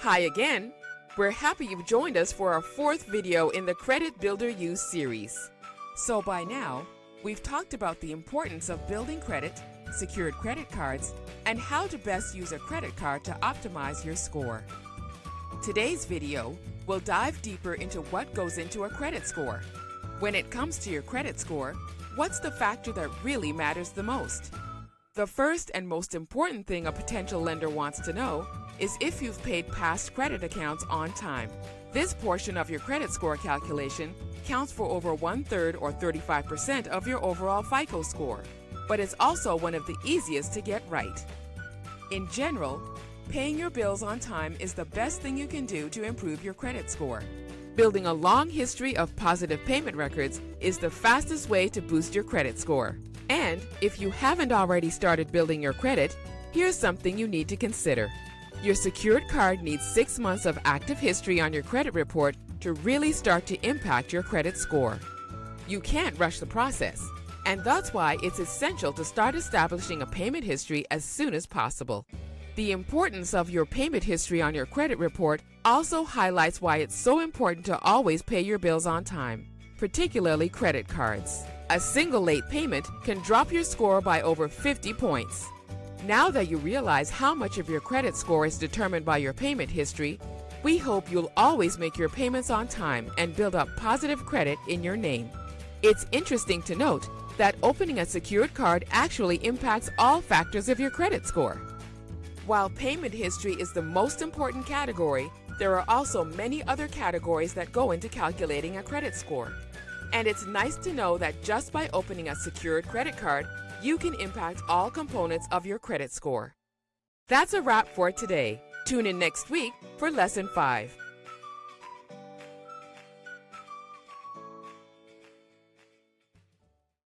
Hi again! We're happy you've joined us for our fourth video in the Credit Builder Use series. So by now, we've talked about the importance of building credit, secured credit cards, and how to best use a credit card to optimize your score. Today's video will dive deeper into what goes into a credit score. When it comes to your credit score, what's the factor that really matters the most? The first and most important thing a potential lender wants to know is if you've paid past credit accounts on time. This portion of your credit score calculation counts for over 1/3 or 35% of your overall FICO score, but it's also one of the easiest to get right. In general, paying your bills on time is the best thing you can do to improve your credit score. Building a long history of positive payment records is the fastest way to boost your credit score. And if you haven't already started building your credit, here's something you need to consider. Your secured card needs 6 months of active history on your credit report to really start to impact your credit score. You can't rush the process, and that's why it's essential to start establishing a payment history as soon as possible. The importance of your payment history on your credit report also highlights why it's so important to always pay your bills on time, particularly credit cards. A single late payment can drop your score by over 50 points. Now that you realize how much of your credit score is determined by your payment history, we hope you'll always make your payments on time and build up positive credit in your name. It's interesting to note that opening a secured card actually impacts all factors of your credit score. While payment history is the most important category, there are also many other categories that go into calculating a credit score. And it's nice to know that just by opening a secured credit card, you can impact all components of your credit score. That's a wrap for today. Tune in next week for Lesson 5.